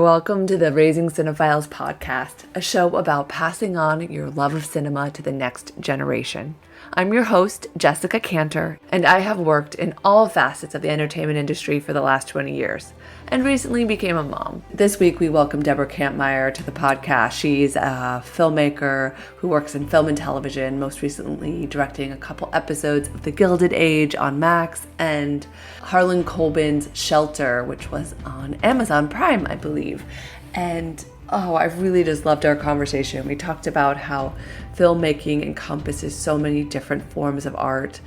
Welcome to the Raising Cinephiles podcast, a show about passing on your love of cinema to the next generation. I'm your host, Jessica Kantor, and I have worked in all facets of the entertainment industry for the last 20 years, and recently became a mom. This week, we welcome Deborah Kampmeier to the podcast. She's a filmmaker who works in film and television, most recently directing a couple episodes of The Gilded Age on Max and Harlan Coben's Shelter, which was on Amazon Prime, I believe. And I really just loved our conversation. We talked about how filmmaking encompasses so many different forms of art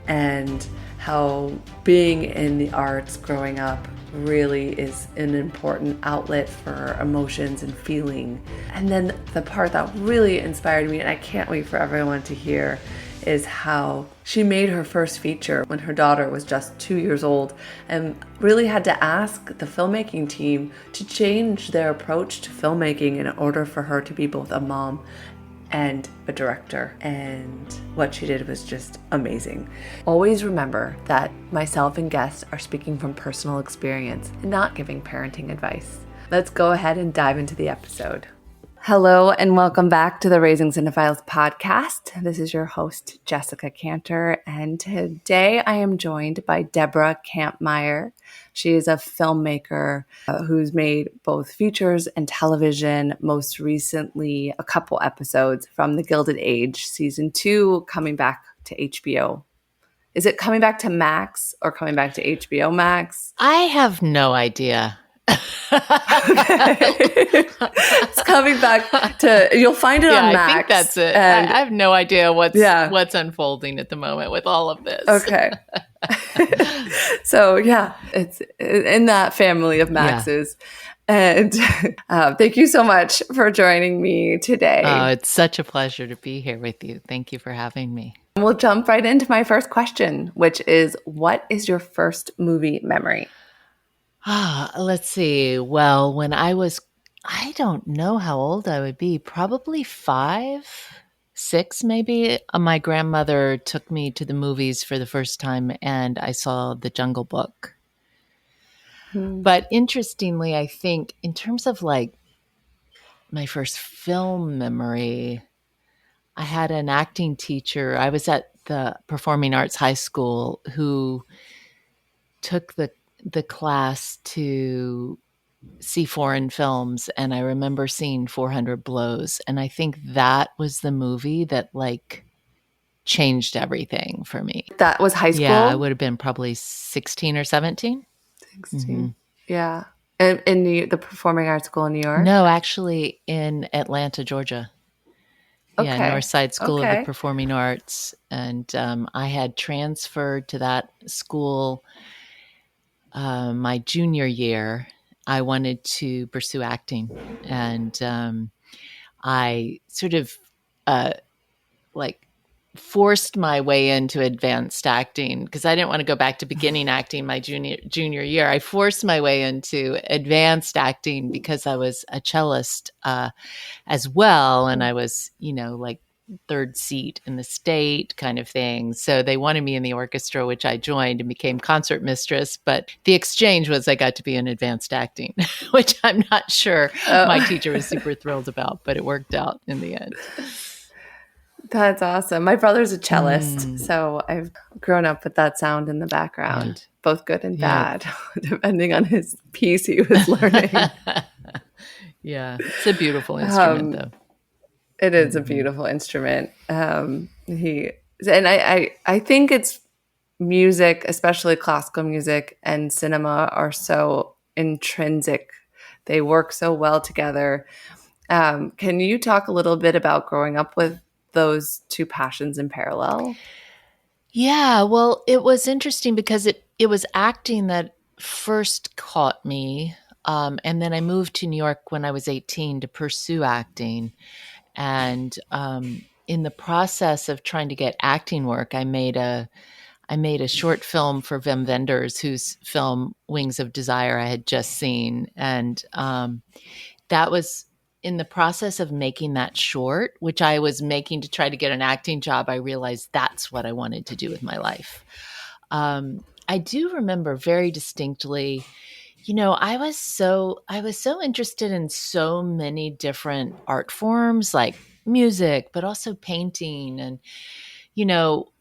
and how being in the arts growing up really is an important outlet for emotions and feeling. And then the part that really inspired me, and I can't wait for everyone to hear, is how she made her first feature when her daughter was just 2 years old and really had to ask the filmmaking team to change their approach to filmmaking in order for her to be both a mom and a director. And what she did was just amazing. Always remember that myself and guests are speaking from personal experience and not giving parenting advice. Let's go ahead and dive into the episode. Hello and welcome back to the Raising Cinephiles podcast. This is your host, Jessica Kantor, and today I am joined by Deborah Kampmeier. She is a filmmaker who's made both features and television, most recently a couple episodes from The Gilded Age, season 2, coming back to HBO. Is it coming back to Max or coming back to HBO Max? I have no idea. It's coming back to, you'll find it on Max. I think that's it. I have no idea what's unfolding at the moment with all of this. Okay. So yeah, it's in that family of Maxes. Yeah. And thank you so much for joining me today. Oh, it's such a pleasure to be here with you. Thank you for having me. We'll jump right into my first question, which is, what is your first movie memory? Let's see. Well, when I don't know how old I would be, probably 5, 6 maybe. My grandmother took me to the movies for the first time and I saw The Jungle Book. But interestingly, I think in terms of like my first film memory, I had an acting teacher. I was at the Performing Arts High School who took the class to see foreign films, and I remember seeing 400 Blows, and I think that was the movie that like changed everything for me. That was high school? Yeah, I would have been probably 16 or 17. 16. Mm-hmm. Yeah. In the Performing Arts School in New York? No, actually in Atlanta, Georgia. Okay. Yeah, Northside School of the Performing Arts. And I had transferred to that school my junior year. I wanted to pursue acting, and I sort of forced my way into advanced acting because I didn't want to go back to beginning acting my junior year. I forced my way into advanced acting because I was a cellist as well, and I was, third seat in the state kind of thing. So they wanted me in the orchestra, which I joined and became concert mistress. But the exchange was I got to be in advanced acting, which I'm not sure my teacher was super thrilled about, but it worked out in the end. That's awesome. My brother's a cellist, so I've grown up with that sound in the background, both good and bad, depending on his piece he was learning. Yeah, it's a beautiful instrument, though. It is a beautiful instrument. I think it's music, especially classical music and cinema, are so intrinsic. They work so well together. Can you talk a little bit about growing up with those two passions in parallel? Yeah, well, it was interesting because it was acting that first caught me. And then I moved to New York when I was 18 to pursue acting. And in the process of trying to get acting work, I made a short film for Wim Wenders, whose film Wings of Desire I had just seen. And that was in the process of making that short, which I was making to try to get an acting job. I realized that's what I wanted to do with my life. I do remember very distinctly, I was so interested in so many different art forms like music, but also painting and, you know,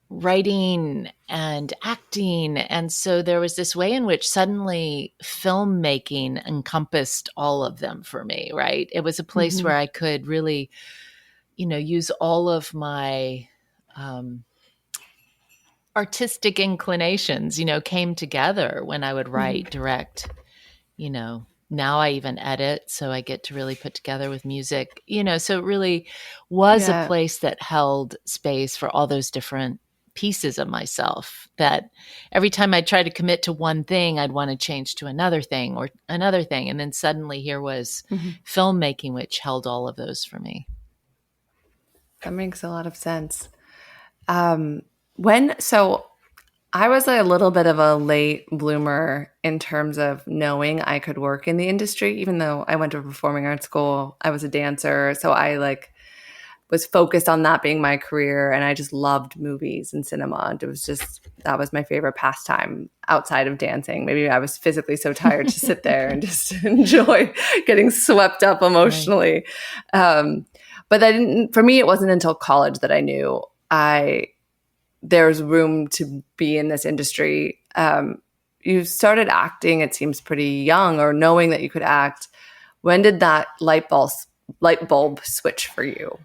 writing and acting. And so there was this way in which suddenly filmmaking encompassed all of them for me, right? It was a place where I could really, use all of my artistic inclinations, came together when I would write, direct, now I even edit. So I get to really put together with music, so it really was a place that held space for all those different pieces of myself that every time I tried to commit to one thing, I'd want to change to another thing or another thing. And then suddenly here was filmmaking, which held all of those for me. That makes a lot of sense. So I was a little bit of a late bloomer in terms of knowing I could work in the industry, even though I went to performing arts school. I was a dancer. So I was focused on that being my career. And I just loved movies and cinema. That was my favorite pastime outside of dancing. Maybe I was physically so tired to sit there and just enjoy getting swept up emotionally. Right. But for me, it wasn't until college that I knew there's room to be in this industry. You started acting, it seems pretty young, or knowing that you could act. When did that light bulb switch for you?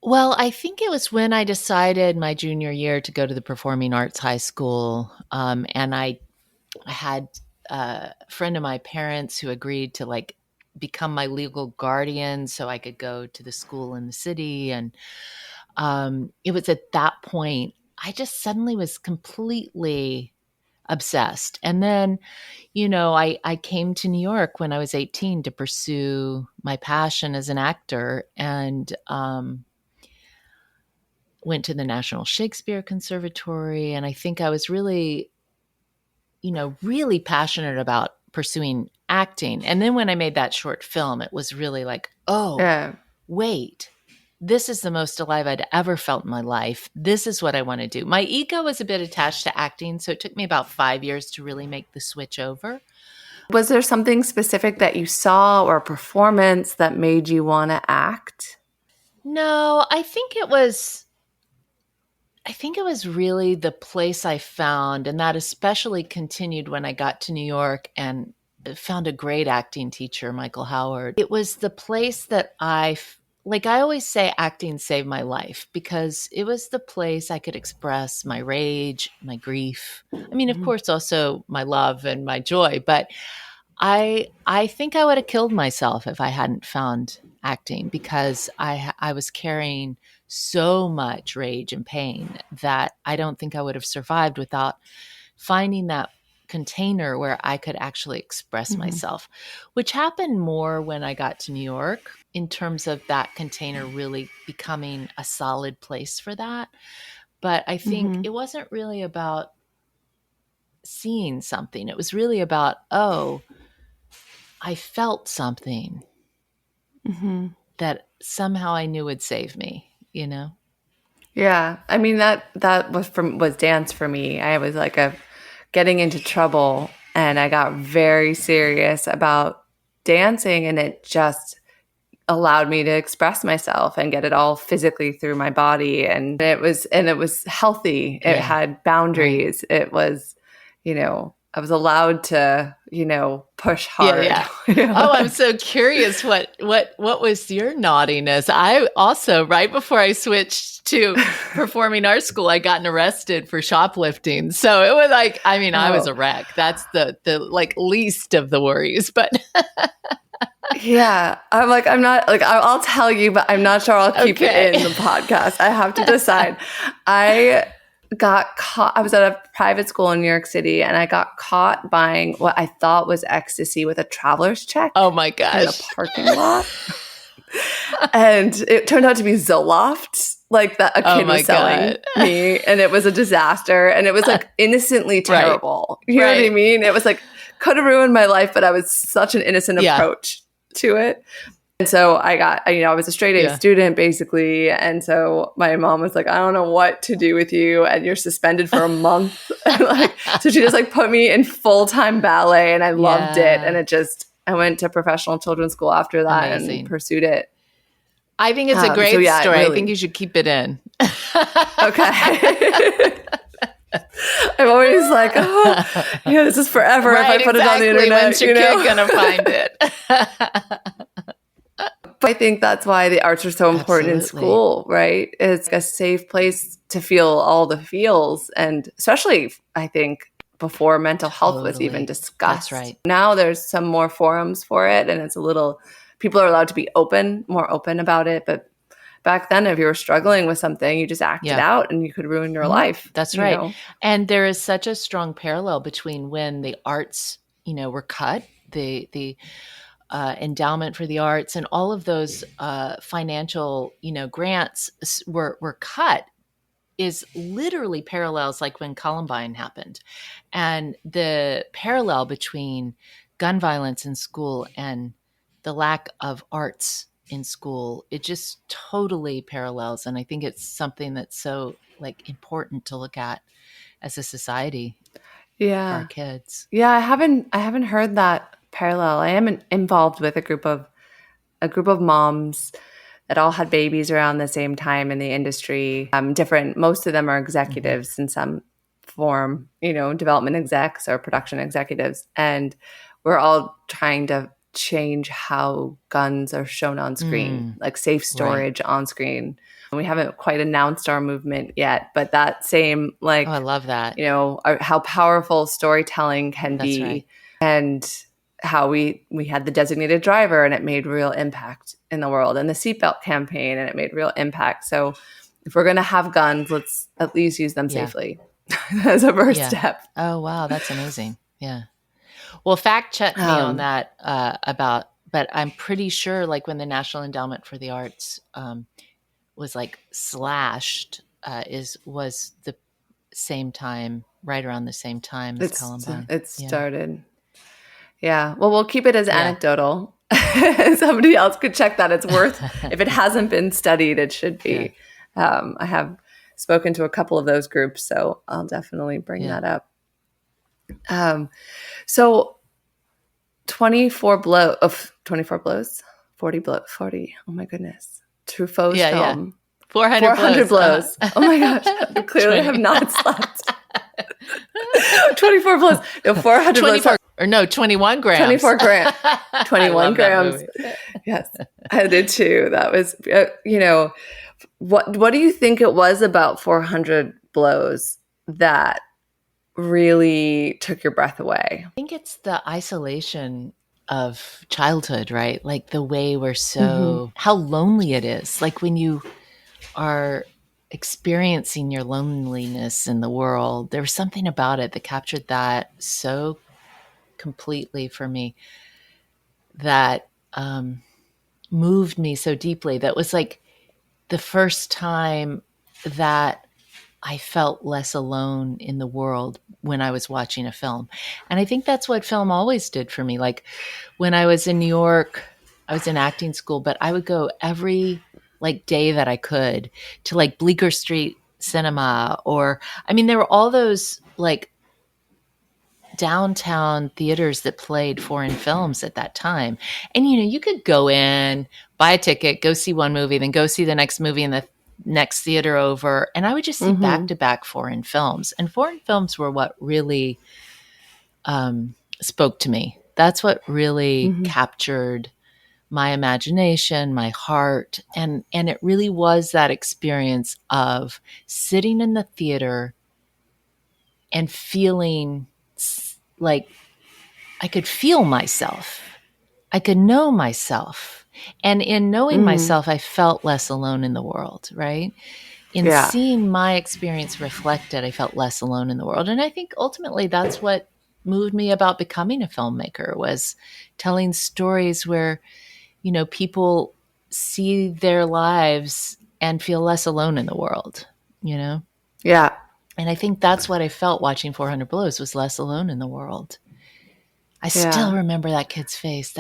Well, I think it was when I decided my junior year to go to the Performing Arts High School. And I had a friend of my parents who agreed to become my legal guardian so I could go to the school in the city. And it was at that point, I just suddenly was completely obsessed. And then, I came to New York when I was 18 to pursue my passion as an actor, and went to the National Shakespeare Conservatory. And I think I was really, really passionate about pursuing acting. And then when I made that short film, it was really like, wait, this is the most alive I'd ever felt in my life. This is what I want to do. My ego was a bit attached to acting, so it took me about 5 years to really make the switch over. Was there something specific that you saw or a performance that made you want to act? No, I think it was really the place I found, and that especially continued when I got to New York and found a great acting teacher, Michael Howard. It was the place that I always say, acting saved my life, because it was the place I could express my rage, my grief. I mean, of course, also my love and my joy, but I think I would have killed myself if I hadn't found acting, because I was carrying so much rage and pain that I don't think I would have survived without finding that container where I could actually express myself, which happened more when I got to New York, in terms of that container really becoming a solid place for that. But I think it wasn't really about seeing something. It was really about, I felt something that somehow I knew would save me, Yeah. I mean, that was dance for me. I was getting into trouble, and I got very serious about dancing, and it just allowed me to express myself and get it all physically through my body. And it was healthy. It had boundaries. Right. It was, I was allowed to, push hard. Yeah. Oh, I'm so curious. What was your naughtiness? I also, right before I switched to performing arts school, I gotten arrested for shoplifting. So it was I was a wreck. That's the least of the worries, but yeah, I'm not I'll tell you, but I'm not sure I'll keep it in the podcast. I have to decide. I got caught. I was at a private school in New York City, and I got caught buying what I thought was ecstasy with a traveler's check. Oh my gosh. In a parking lot. And it turned out to be Zoloft, that a kid was selling me, and it was a disaster, and it was innocently terrible. Right. You know what I mean? It was could have ruined my life, but I was such an innocent approach to it. And so I was a straight A student basically. And so my mom was like, I don't know what to do with you. And you're suspended for a month. So she just put me in full-time ballet and I loved it. And I went to professional children's school after that and pursued it. I think it's a great story. Really, I think you should keep it in. Okay. I'm always this is forever if I put it on the internet. When's your kid going to find it? I think that's why the arts are so important in school, right? It's a safe place to feel all the feels. And especially, I think, before mental health was even discussed. That's right. Now there's some more forums for it, and people are allowed to be more open about it. But back then, if you were struggling with something, you just acted out and you could ruin your life. That's right. Know? And there is such a strong parallel between when the arts, were cut, the endowment for the arts and all of those financial, grants were cut, is literally parallels like when Columbine happened. And the parallel between gun violence in school and the lack of arts in school, it just totally parallels. And I think it's something that's so important to look at as a society for our kids. Yeah, I haven't heard that parallel. I am involved with a group of moms that all had babies around the same time in the industry. Most of them are executives in some form, development execs or production executives. And we're all trying to change how guns are shown on screen, safe storage on screen. And we haven't quite announced our movement yet, but that same I love that. How powerful storytelling can be. Right. And how we had the designated driver and it made real impact in the world, and the seatbelt campaign and it made real impact. So if we're going to have guns, let's at least use them safely as a first step. Oh, wow. That's amazing. Yeah. Well, fact check me on that but I'm pretty sure when the National Endowment for the Arts was slashed was the same time, right around the same time as Columbine. It started. Yeah. Well, we'll keep it as anecdotal. Somebody else could check that. It's worth, if it hasn't been studied, it should be. I have spoken to a couple of those groups, so I'll definitely bring that up. So 24 blows, 40. Oh my goodness. Truffaut's film. 400 blows. Oh my gosh. I clearly have not slept. 24 blows. No, 400 blows. Or no, 21 grams. 24 grams. 21 grams. Yes, I did too. That was, what do you think it was about 400 blows that really took your breath away? I think it's the isolation of childhood, right? The way we're so, how lonely it is. When you are experiencing your loneliness in the world, there was something about it that captured that so completely for me, that moved me so deeply. That was the first time that I felt less alone in the world when I was watching a film. And I think that's what film always did for me. When I was in New York, I was in acting school, but I would go every day that I could to Bleecker Street Cinema, or there were all those downtown theaters that played foreign films at that time. And, you could go in, buy a ticket, go see one movie, then go see the next movie in the next theater over. And I would just see back-to-back foreign films. And foreign films were what really spoke to me. That's what really captured my imagination, my heart. And it really was that experience of sitting in the theater and feeling I could feel myself. I could know myself. And in knowing myself, I felt less alone in the world, right? In seeing my experience reflected, I felt less alone in the world. And I think ultimately that's what moved me about becoming a filmmaker, was telling stories where, people see their lives and feel less alone in the world, Yeah. And I think that's what I felt watching 400 Blows, was less alone in the world. I still remember that kid's face.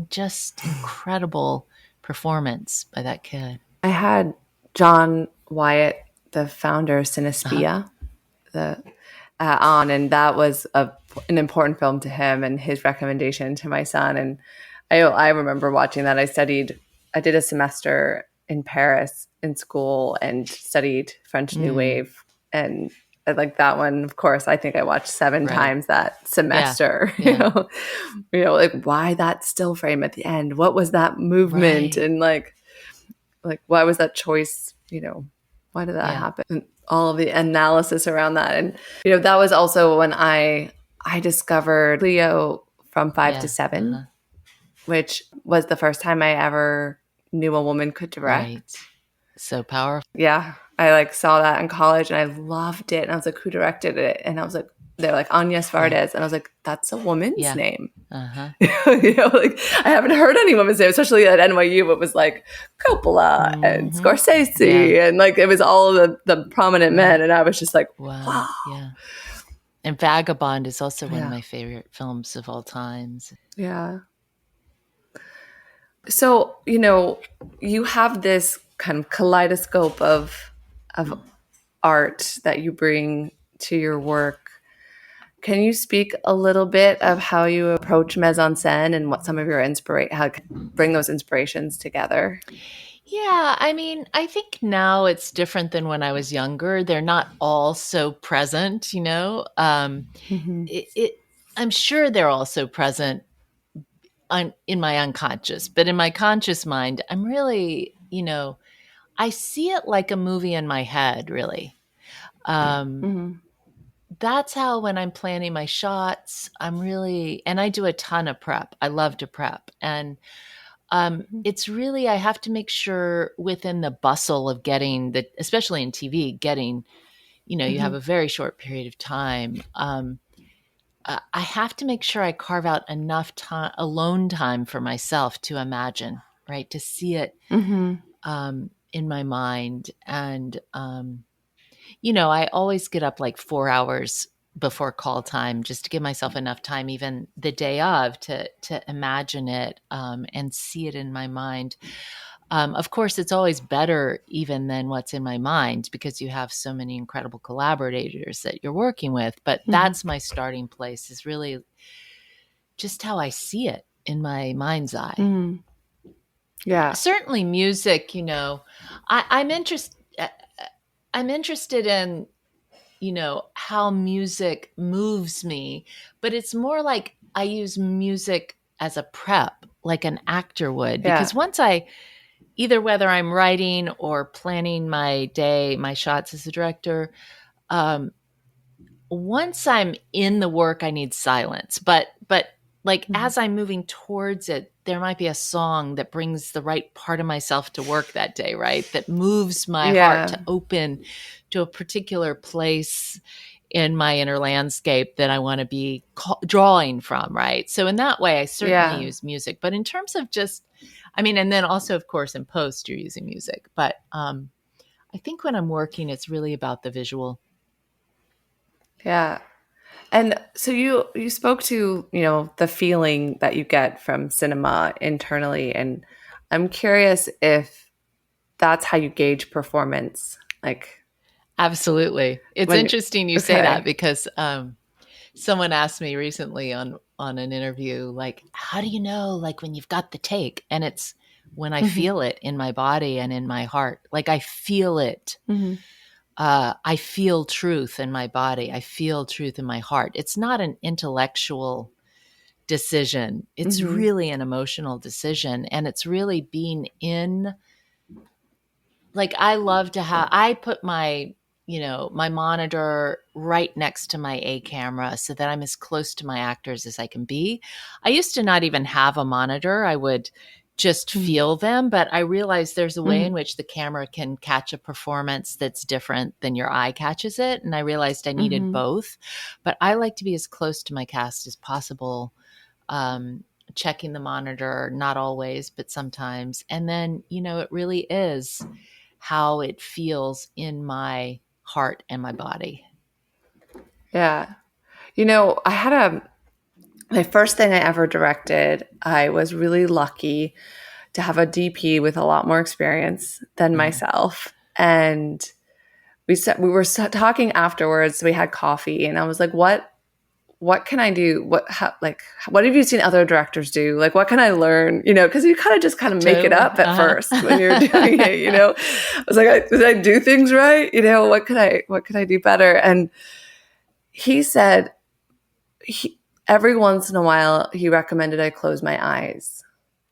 Just incredible performance by that kid. I had John Wyatt, the founder of Cinespia, on, and that was an important film to him and his recommendation to my son. And I remember watching that. I did a semester in Paris in school and studied French New Wave, and I like that one. Of course, I think I watched 7 times that semester. Yeah. Like why that still frame at the end? What was that movement? Right. And like why was that choice? Why did that happen? And all of the analysis around that, and that was also when I discovered Leo from 5 to 7, which was the first time I ever knew a woman could direct. Right. So powerful. Yeah. I saw that in college and I loved it. And I was like, who directed it? And I was like, they're like Agnes Vardes. And I was like, that's a woman's name. I haven't heard any woman's name, especially at NYU. It was like Coppola and Scorsese and it was all of the prominent men. And I was just like, wow. Yeah. And Vagabond is also one of my favorite films of all times. Yeah. So, you have this kind of kaleidoscope of art that you bring to your work. Can you speak a little bit of how you approach mise en scène and what some of your how you bring those inspirations together? Yeah, I think now it's different than when I was younger. They're not all so present, I'm sure they're also present in my unconscious, but in my conscious mind, I'm really, I see it like a movie in my head, really. That's how when I'm planning my shots, and I do a ton of prep. I love to prep. And it's really, I have to make sure within the bustle of getting especially in TV, you have a very short period of time. I have to make sure I carve out enough time, alone time for myself to imagine, right? To see it in my mind. And, I always get up like 4 hours before call time just to give myself enough time, even the day of, to imagine it and see it in my mind. Of course, it's always better even than what's in my mind because you have so many incredible collaborators that you're working with. But that's my starting place, is really just how I see it in my mind's eye. Yeah. Certainly music, I'm interested in, how music moves me, but it's more like I use music as a prep, like an actor would, because once whether I'm writing or planning my day, my shots as a director, once I'm in the work, I need silence. But as I'm moving towards it, there might be a song that brings the right part of myself to work that day, right? That moves my heart to open to a particular place in my inner landscape that I want to be drawing from, right? So in that way, I certainly use music. But in terms of just, and then also, of course, in post, you're using music. But I think when I'm working, it's really about the visual. Yeah. And so you spoke to, the feeling that you get from cinema internally. And I'm curious if that's how you gauge performance. Absolutely. It's interesting you say that because someone asked me recently on an interview, how do you know, when you've got the take? And it's when I feel it in my body and in my heart. I feel it. I feel truth in my body. I feel truth in my heart. It's not an intellectual decision. It's really an emotional decision. And it's really being in, I love to I put my monitor right next to my A camera so that I'm as close to my actors as I can be. I used to not even have a monitor. I would just feel them, but I realized there's a way in which the camera can catch a performance that's different than your eye catches it. And I realized I needed both, but I like to be as close to my cast as possible, checking the monitor, not always, but sometimes. And then, it really is how it feels in my heart and my body. Yeah. I had my first thing I ever directed, I was really lucky to have a DP with a lot more experience than myself. And we were talking afterwards. We had coffee, and I was like, what can I do? What have you seen other directors do? Like, what can I learn? Because you kind of make it up at first when you're doing it. I was like, did I do things right? What could I do better? And he said, every once in a while, he recommended I close my eyes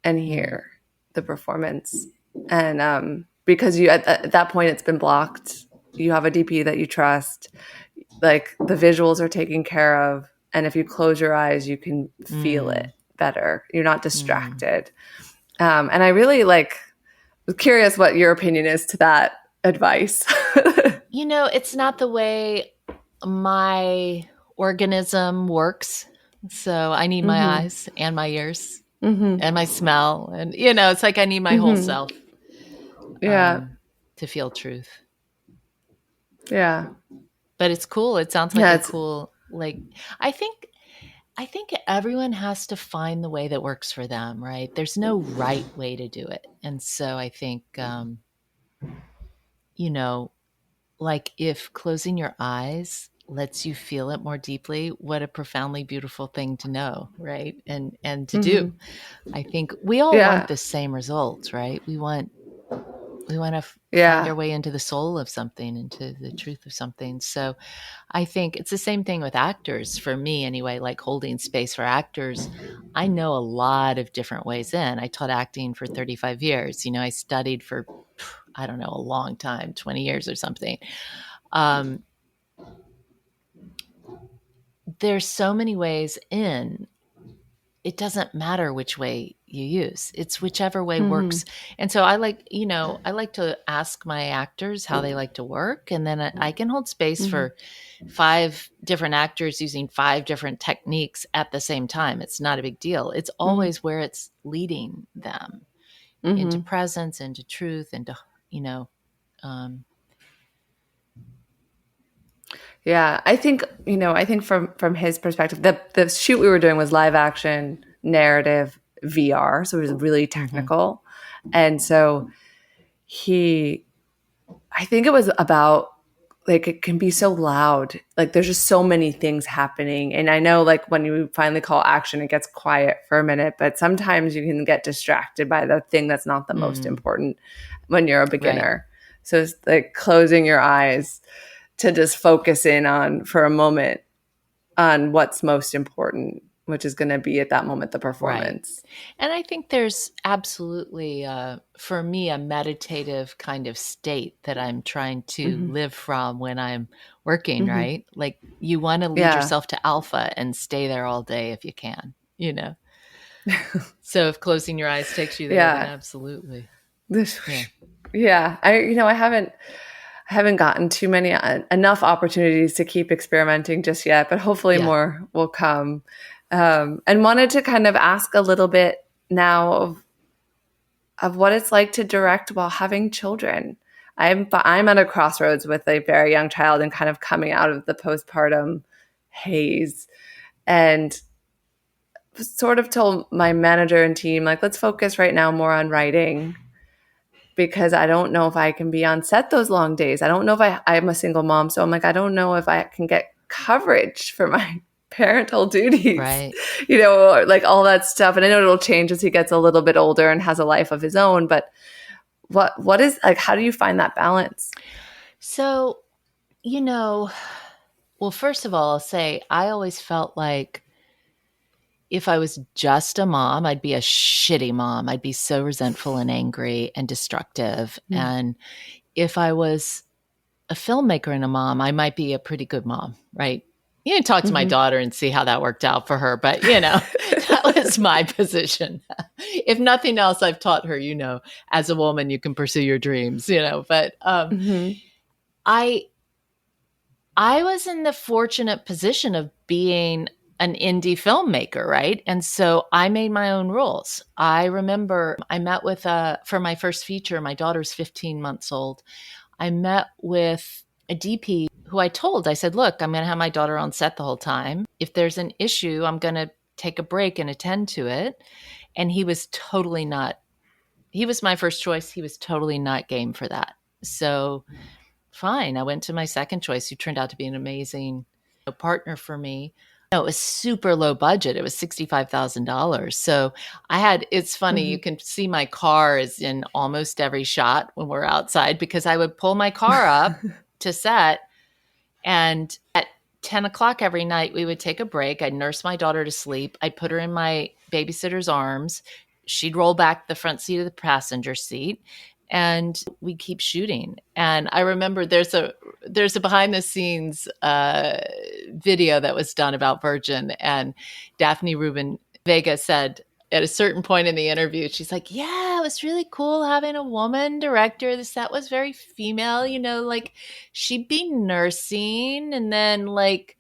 and hear the performance. And because you at that point it's been blocked, you have a DP that you trust, like the visuals are taken care of, and if you close your eyes, you can feel it better. You're not distracted. And I really was curious what your opinion is to that advice. It's not the way my organism works. So I need my eyes and my ears and my smell. And, it's like I need my whole self to feel truth. Yeah. But it's cool. It sounds like a cool, I think everyone has to find the way that works for them, right? There's no right way to do it. And so I think, if closing your eyes lets you feel it more deeply, what a profoundly beautiful thing to know, right? And to do. I think we all want the same results, right? We want to find our way into the soul of something, into the truth of something. So I think it's the same thing with actors, for me anyway, like holding space for actors. I know a lot of different ways in. I taught acting for 35 years. I studied for, I don't know, a long time, 20 years or something. There's so many ways in. It doesn't matter which way you use. It's whichever way works. And so I like to ask my actors how they like to work. And then I can hold space for 5 different actors using 5 different techniques at the same time. It's not a big deal. It's always where it's leading them into presence, into truth, into, Yeah, I think from his perspective, the shoot we were doing was live action, narrative, VR, so it was really technical. And so I think it was about, it can be so loud. There's just so many things happening. And I know when you finally call action, it gets quiet for a minute, but sometimes you can get distracted by the thing that's not the most important when you're a beginner. Right. So it's closing your eyes to just focus in on, for a moment, on what's most important, which is going to be at that moment the performance. Right. And I think there's absolutely, for me, a meditative kind of state that I'm trying to live from when I'm working, right? You want to lead yourself to alpha and stay there all day if you can, So if closing your eyes takes you there, then absolutely. I haven't gotten too many enough opportunities to keep experimenting just yet, but hopefully more will come. And wanted to kind of ask a little bit now of what it's like to direct while having children. I'm at a crossroads with a very young child and kind of coming out of the postpartum haze, and sort of told my manager and team, let's focus right now more on writing, because I don't know if I can be on set those long days. I don't know if I'm a single mom. So I'm I don't know if I can get coverage for my parental duties, right? Or all that stuff. And I know it'll change as he gets a little bit older and has a life of his own. But what is, how do you find that balance? So, well, first of all, I'll say I always felt like if I was just a mom, I'd be a shitty mom. I'd be so resentful and angry and destructive. And if I was a filmmaker and a mom, I might be a pretty good mom, right? You can talk to my daughter and see how that worked out for her. But, that was my position. If nothing else, I've taught her, as a woman, you can pursue your dreams, But I was in the fortunate position of being an indie filmmaker, right? And so I made my own rules. I remember I met with, for my first feature, my daughter's 15 months old. I met with a DP who I said, look, I'm going to have my daughter on set the whole time. If there's an issue, I'm going to take a break and attend to it. And he was my first choice. He was totally not game for that. So fine. I went to my second choice, who turned out to be an amazing partner for me. No, it was super low budget. It was $65,000. So it's funny, you can see my car is in almost every shot when we're outside, because I would pull my car up to set, and at 10 o'clock every night, we would take a break. I'd nurse my daughter to sleep. I'd put her in my babysitter's arms. She'd roll back the front seat of the passenger seat, and we keep shooting. And I remember there's a behind the scenes video that was done about Virgin, and Daphne Rubin Vega said at a certain point in the interview, she's like, yeah, it was really cool having a woman director. The set was very female, like she'd be nursing, and then like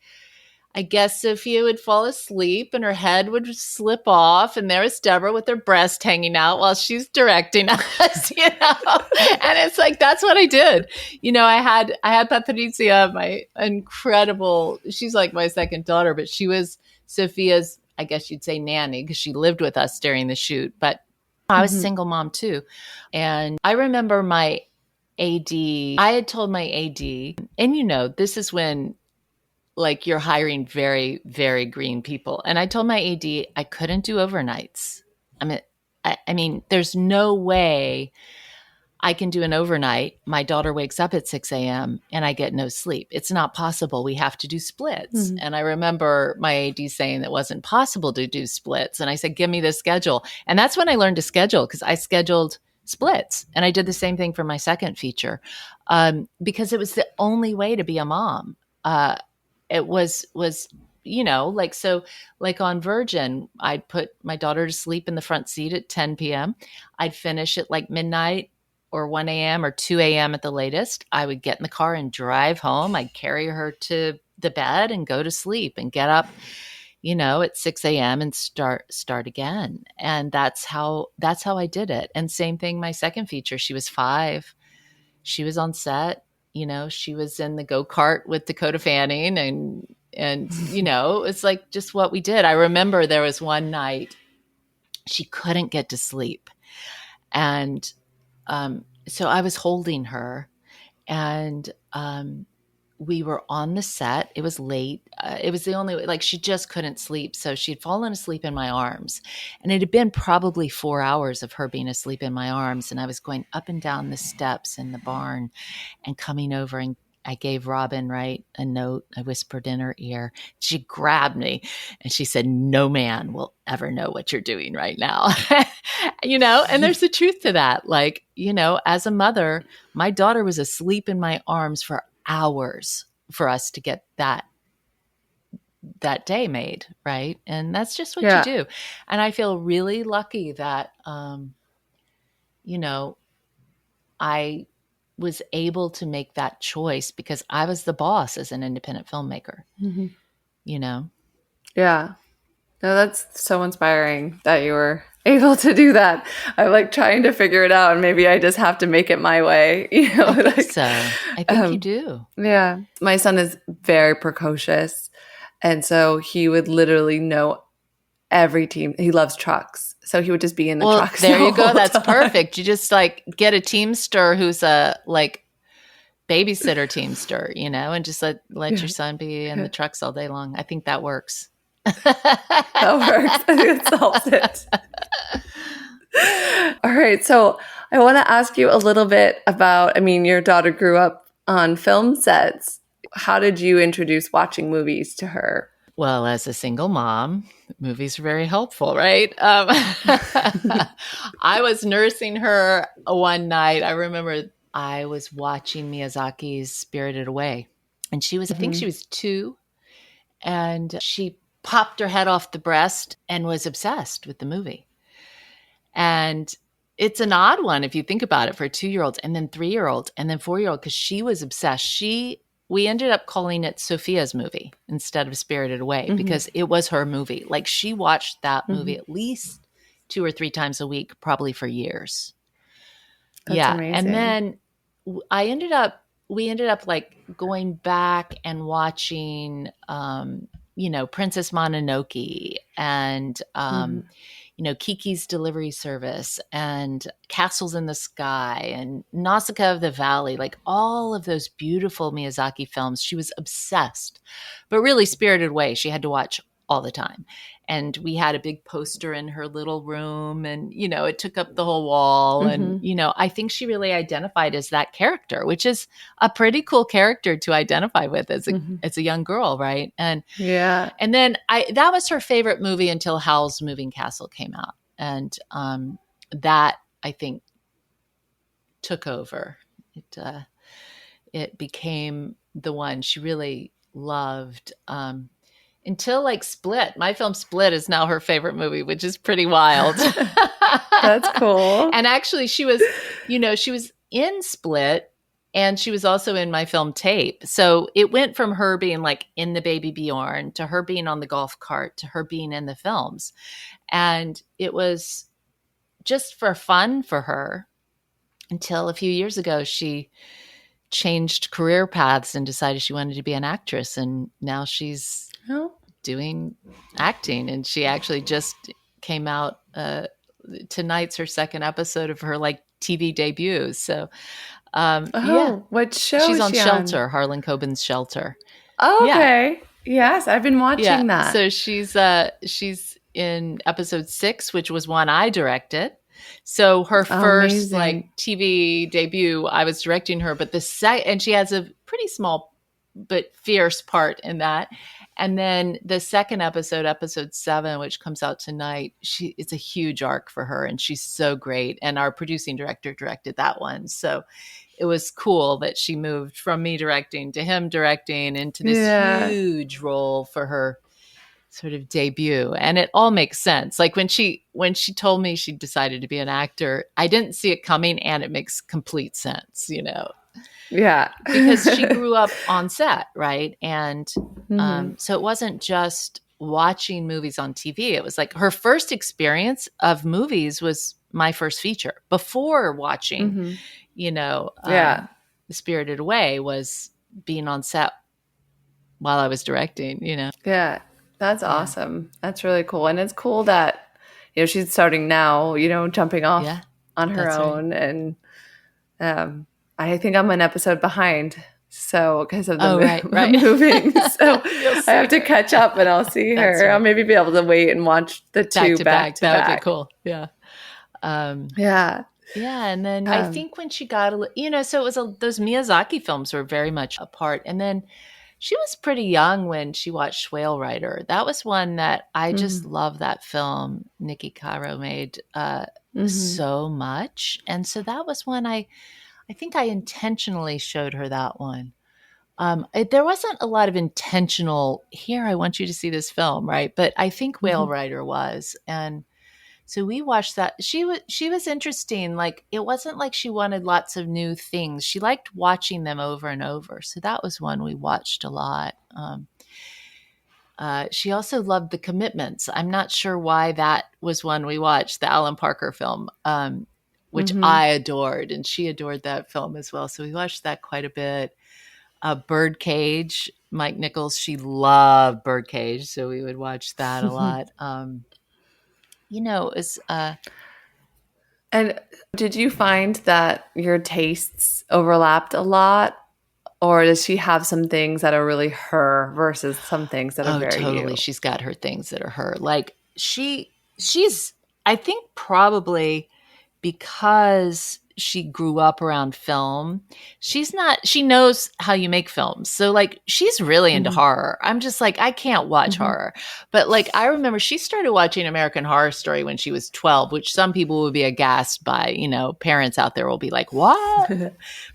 I guess Sophia would fall asleep and her head would slip off, and there was Deborah with her breast hanging out while she's directing us, And it's like, that's what I did. I had Patricia, my incredible, she's like my second daughter, but she was Sophia's, I guess you'd say, nanny, because she lived with us during the shoot. But I was a single mom too. And I remember my AD, I had told my AD, and this is when like you're hiring very, very green people. And I told my AD I couldn't do overnights. I mean, there's no way I can do an overnight. My daughter wakes up at 6 a.m. and I get no sleep. It's not possible. We have to do splits. And I remember my AD saying that wasn't possible to do splits. And I said, give me the schedule. And that's when I learned to schedule, because I scheduled splits. And I did the same thing for my second feature, because it was the only way to be a mom. It was, so like on Virgin, I'd put my daughter to sleep in the front seat at 10 p.m. I'd finish at like midnight or 1 a.m. or 2 a.m. at the latest. I would get in the car and drive home. I'd carry her to the bed and go to sleep and get up, at 6 a.m. and start again. And that's how I did it. And same thing, my second feature, she was 5. She was on set. She was in the go-kart with Dakota Fanning, and it's like just what we did. I remember there was one night she couldn't get to sleep. And so I was holding her, and we were on the set. It was late. It was the only way, like she just couldn't sleep. So she'd fallen asleep in my arms, and it had been probably 4 hours of her being asleep in my arms. And I was going up and down the steps in the barn and coming over, and I gave Robin Wright a note. I whispered in her ear. She grabbed me and she said, no man will ever know what you're doing right now. And there's the truth to that. Like, as a mother, my daughter was asleep in my arms for hours for us to get that day made. Right. And that's just what you do. And I feel really lucky that, I was able to make that choice because I was the boss as an independent filmmaker, Yeah. No, that's so inspiring that you were able to do that. I'm like trying to figure it out, and maybe I just have to make it my way. I think you do. Yeah. My son is very precocious. And so he would literally know every team. He loves trucks. So he would just be in the trucks. There you go. That's perfect. You just like get a teamster who's a like babysitter teamster, and just let your son be in the trucks all day long. I think that works. That works. I think it solves it. All right. So I want to ask you a little bit about, your daughter grew up on film sets. How did you introduce watching movies to her? Well, as a single mom, movies are very helpful, right? I was nursing her one night. I remember I was watching Miyazaki's Spirited Away, and she was, I think she was 2, and she popped her head off the breast and was obsessed with the movie. And it's an odd one if you think about it for a 2-year-old, and then 3-year-old, and then 4-year-old, because she was obsessed. We ended up calling it Sophia's movie instead of Spirited Away because it was her movie. Like she watched that movie at least 2 or 3 times a week, probably for years. That's amazing. And then we ended up like going back and watching Princess Mononoke and, Mm-hmm. Kiki's Delivery Service and Castles in the Sky and Nausicaa of the Valley, like all of those beautiful Miyazaki films. She was obsessed, but really Spirited Away, she had to watch all the time. And we had a big poster in her little room and, it took up the whole wall. And, Mm-hmm. I think she really identified as that character, which is a pretty cool character to identify with as a young girl. Right. Yeah. And then that was her favorite movie until Howl's Moving Castle came out. And that, I think, took over. It became the one she really loved until like Split. My film Split is now her favorite movie, which is pretty wild. That's cool. And actually she was in Split and she was also in my film Tape. So it went from her being like in the Baby Bjorn to her being on the golf cart to her being in the films. And it was just for fun for her until a few years ago, she changed career paths and decided she wanted to be an actress. And now she's doing acting. And she actually just came out, tonight's her second episode of her like TV debut. So, what show she's is on she Shelter, Harlan Coben's Shelter. Oh, okay. Yes, I've been watching that. So she's in episode 6, which was one I directed. So her first like TV debut, I was directing her, but and she has a pretty small but fierce part in that. And then the second episode 7, which comes out tonight, it's a huge arc for her and she's so great. And our producing director directed that one. So it was cool that she moved from me directing to him directing into this huge role for her sort of debut. And it all makes sense. Like when she told me she decided to be an actor, I didn't see it coming and it makes complete sense, Yeah. because she grew up on set, right? And so it wasn't just watching movies on TV. It was like her first experience of movies was my first feature before watching, Spirited Away was being on set while I was directing, Yeah. That's awesome. That's really cool. And it's cool that, she's starting now, jumping off on her own. Right. And I think I'm an episode behind. So because of the moving. So I have to catch up and I'll see her. Right. I'll maybe be able to wait and watch the two back to back. That would be cool. Yeah. Yeah. And then I think when she got, so it was those Miyazaki films were very much a part. And then she was pretty young when she watched Whale Rider. That was one that I just love that film Nikki Caro made so much. And so that was one I think I intentionally showed her that one. There wasn't a lot of intentional, here, I want you to see this film, right? But I think Whale Rider was. And so we watched that. She was interesting. Like, it wasn't like she wanted lots of new things. She liked watching them over and over. So that was one we watched a lot. She also loved The Commitments. I'm not sure why that was one we watched, the Alan Parker film, which I adored. And she adored that film as well. So we watched that quite a bit. Birdcage, Mike Nichols, she loved Birdcage. So we would watch that a lot. And did you find that your tastes overlapped a lot? Or does she have some things that are really her versus some things that are very totally. you? She's got her things that are her. Like she's, I think probably because she grew up around film, she knows how you make films. So like, she's really into horror. I'm just like, I can't watch horror. But like, I remember she started watching American Horror Story when she was 12, which some people would be aghast by, parents out there will be like, what?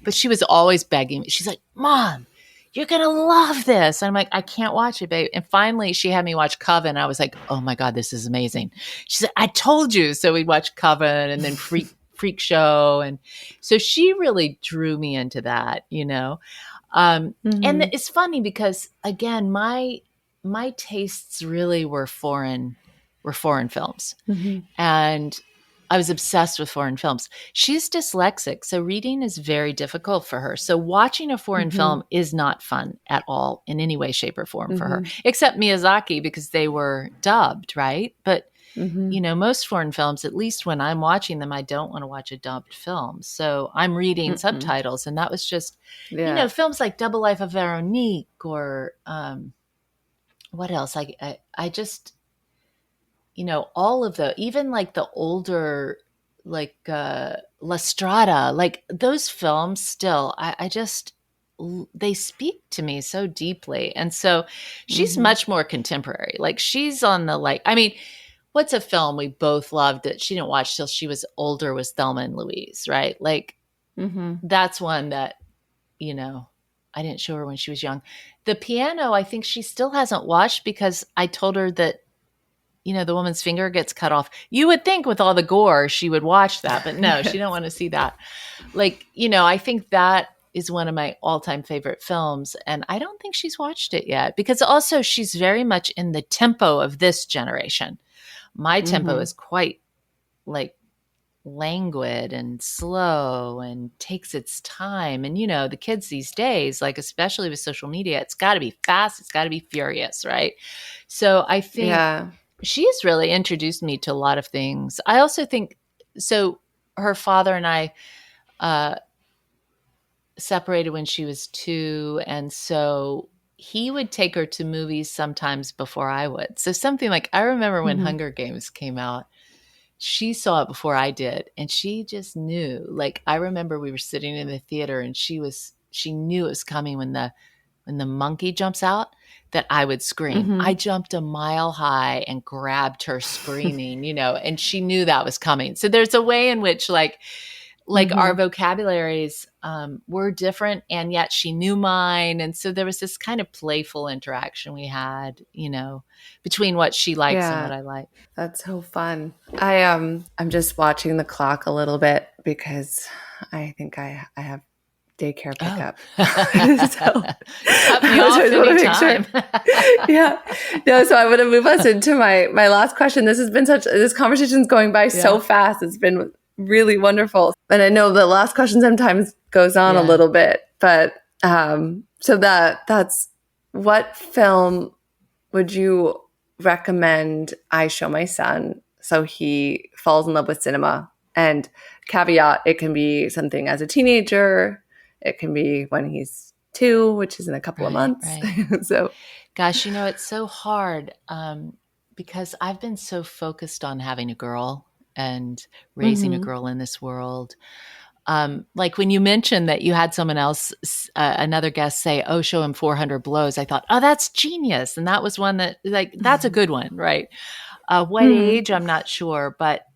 But she was always begging me. She's like, Mom, you're going to love this. And I'm like, I can't watch it, babe. And finally she had me watch Coven. I was like, oh my God, this is amazing. She said, I told you. So we watched Coven and then Freak Show. And so she really drew me into that, And it's funny because again, my tastes really were foreign films. And I was obsessed with foreign films. She's dyslexic, so reading is very difficult for her. So watching a foreign film is not fun at all in any way, shape, or form for her, except Miyazaki because they were dubbed, right? But most foreign films, at least when I'm watching them, I don't want to watch a dubbed film. So I'm reading subtitles, and that was just, films like Double Life of Veronique or what else? I just, all of even like the older, like La Strada, like those films still, I just, they speak to me so deeply. And so she's much more contemporary. Like she's on the, what's a film we both loved that she didn't watch till she was older was Thelma and Louise, right? Like that's one that, I didn't show her when she was young. The Piano, I think she still hasn't watched because I told her that, the woman's finger gets cut off. You would think with all the gore, she would watch that, but no, she don't want to see that. Like, I think that is one of my all-time favorite films. And I don't think she's watched it yet because also she's very much in the tempo of this generation. My tempo is quite like languid and slow and takes its time. And, the kids these days, like, especially with social media, it's got to be fast. It's got to be furious. Right. So I think she's really introduced me to a lot of things. I also think, so her father and I separated when she was 2. And so he would take her to movies sometimes before I would. So something like, I remember when Hunger Games came out, she saw it before I did. And she just knew, like, I remember we were sitting in the theater and she knew it was coming when the monkey jumps out, that I would scream. I jumped a mile high and grabbed her screaming, and she knew that was coming. So there's a way in which like our vocabularies were different, and yet she knew mine. And so there was this kind of playful interaction we had, between what she likes and what I like. That's so fun. I'm just watching the clock a little bit because I think I have daycare pickup. So cut me off anytime. So I'm going to move us into my last question. This conversation's going by so fast. It's been really wonderful. And I know the last question sometimes goes on a little bit, but so that's what film would you recommend I show my son so he falls in love with cinema? And caveat, it can be something as a teenager. It can be when he's 2, which is in a couple of months. Right. So, gosh, it's so hard because I've been so focused on having a girl and raising a girl in this world. Like when you mentioned that you had someone else, another guest say, "Oh, show him 400 blows." I thought, "Oh, that's genius." And that was one that, like, that's a good one, right? What age, I'm not sure. But,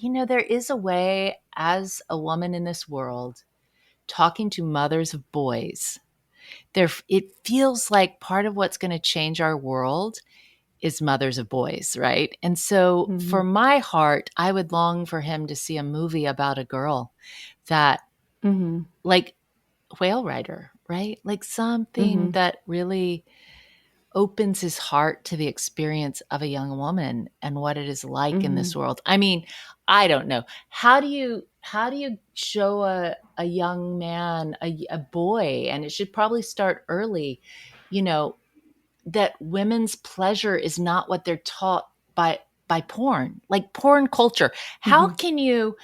there is a way as a woman in this world talking to mothers of boys, it feels like part of what's going to change our world is mothers of boys, right? And so for my heart, I would long for him to see a movie about a girl that, like Whale Rider, right? Like something that really opens his heart to the experience of a young woman and what it is like in this world. I mean, I don't know. How do you show a young man, a boy, and it should probably start early, that women's pleasure is not what they're taught by porn, like porn culture. How can you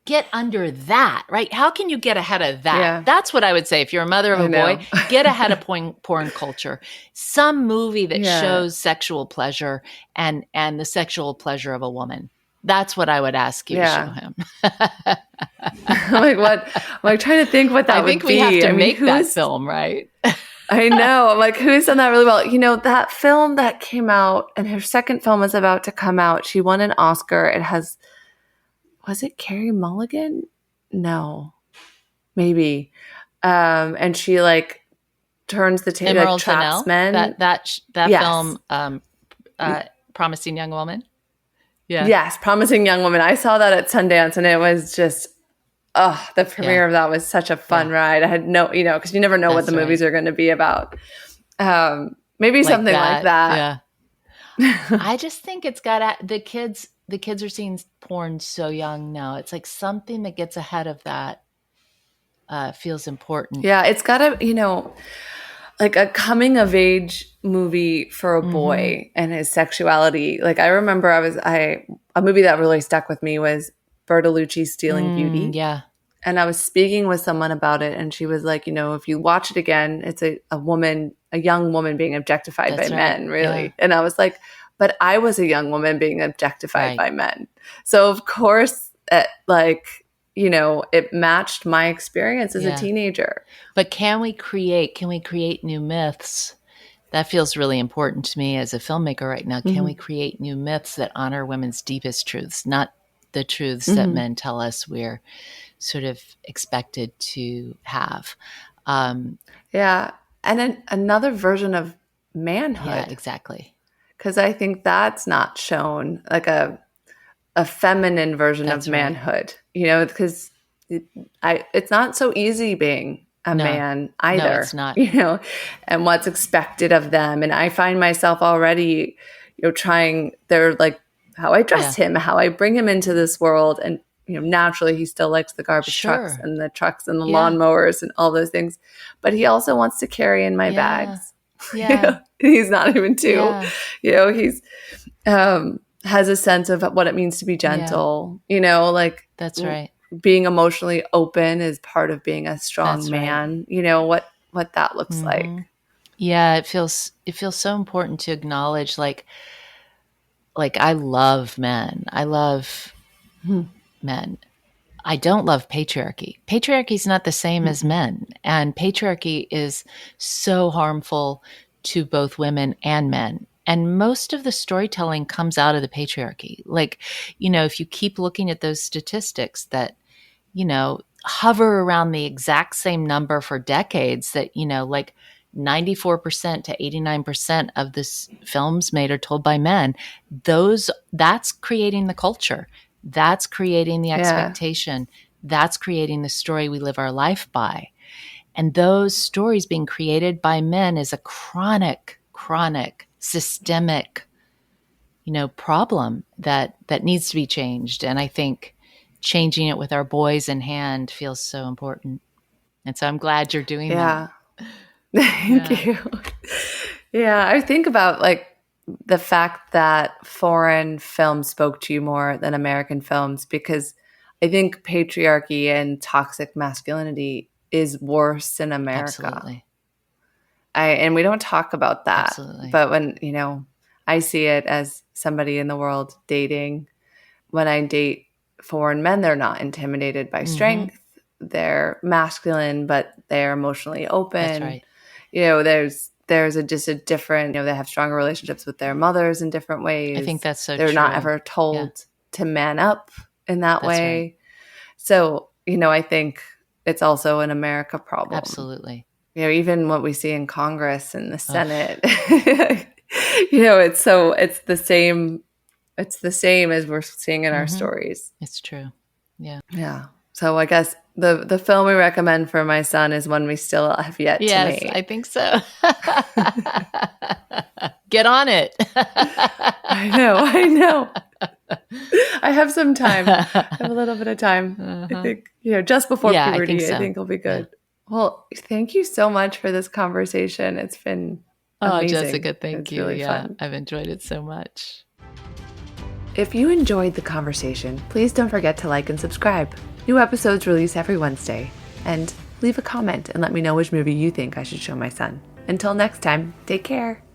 get under that, right? How can you get ahead of that? Yeah. That's what I would say. If you're a mother of a boy, get ahead of porn culture. Some movie that shows sexual pleasure and the sexual pleasure of a woman. That's what I would ask you to show him. I'm trying to think what that would be. I think we have to make that film, right? I know. I'm like, who's done that really well? That film that came out, and her second film is about to come out. She won an Oscar. It has, was it Carey Mulligan? No, maybe. And she turns the table, traps men. That film, Promising Young Woman. Yeah. Yes, Promising Young Woman. I saw that at Sundance, and it was just, the premiere of that was such a fun ride. I had no, because you never know what the movies are going to be about. Maybe something like that. Yeah. I just think it's got the kids. the kids are seeing porn so young now. It's like something that gets ahead of that feels important. Yeah, it's got to, like a coming of age movie for a boy and his sexuality. Like I remember a movie that really stuck with me was Bertolucci's Stealing Beauty. Yeah. And I was speaking with someone about it, and she was like, if you watch it again, it's a young woman being objectified by men, really. Yeah. And I was like, but I was a young woman being objectified by men. So of course, it matched my experience as a teenager. But can we create new myths? That feels really important to me as a filmmaker right now. Can we create new myths that honor women's deepest truths, not the truths that men tell us we're sort of expected to have? Yeah. And then another version of manhood. Yeah, exactly. Because I think that's not shown, like a feminine version of manhood, because it's not so easy being a man either. No, it's not. And what's expected of them. And I find myself already, they're like how I dress him, how I bring him into this world. And, naturally he still likes the garbage trucks and the lawnmowers and all those things. But he also wants to carry in my bags. Yeah. He's not even two. Yeah. He's has a sense of what it means to be gentle. Like that's right. Being emotionally open is part of being a strong man. Right. What that looks like. Yeah, it feels so important to acknowledge like I love men. I love men. I don't love patriarchy. Patriarchy is not the same as men. And patriarchy is so harmful to both women and men. And most of the storytelling comes out of the patriarchy. Like, if you keep looking at those statistics that, hover around the exact same number for decades, that, like 94% to 89% of the films made are told by men, that's creating the culture. That's creating the expectation. That's creating the story we live our life by. And those stories being created by men is a chronic, systemic, problem that needs to be changed. And I think changing it with our boys in hand feels so important. And so I'm glad you're doing that. Thank you. Yeah, I think about like the fact that foreign films spoke to you more than American films, because I think patriarchy and toxic masculinity is worse in America. Absolutely. And we don't talk about that. Absolutely. But when, I see it as somebody in the world dating, when I date foreign men, they're not intimidated by strength. They're masculine, but they're emotionally open. That's right. There's just a different, they have stronger relationships with their mothers in different ways. I think that's so They're true. not ever told to man up in that way. Right. So, I think it's also an America problem. Absolutely. Even what we see in Congress and the Senate, it's the same. It's the same as we're seeing in our stories. It's true. Yeah. Yeah. So I guess the film we recommend for my son is one we still have yet to make. Yes, I think so. Get on it. I know. I have some time. I have a little bit of time. I think, just before puberty, I think it'll be good. Yeah. Well, thank you so much for this conversation. It's been amazing. Jessica, thank you. Really fun. I've enjoyed it so much. If you enjoyed the conversation, please don't forget to like and subscribe. New episodes release every Wednesday. And leave a comment and let me know which movie you think I should show my son. Until next time, take care.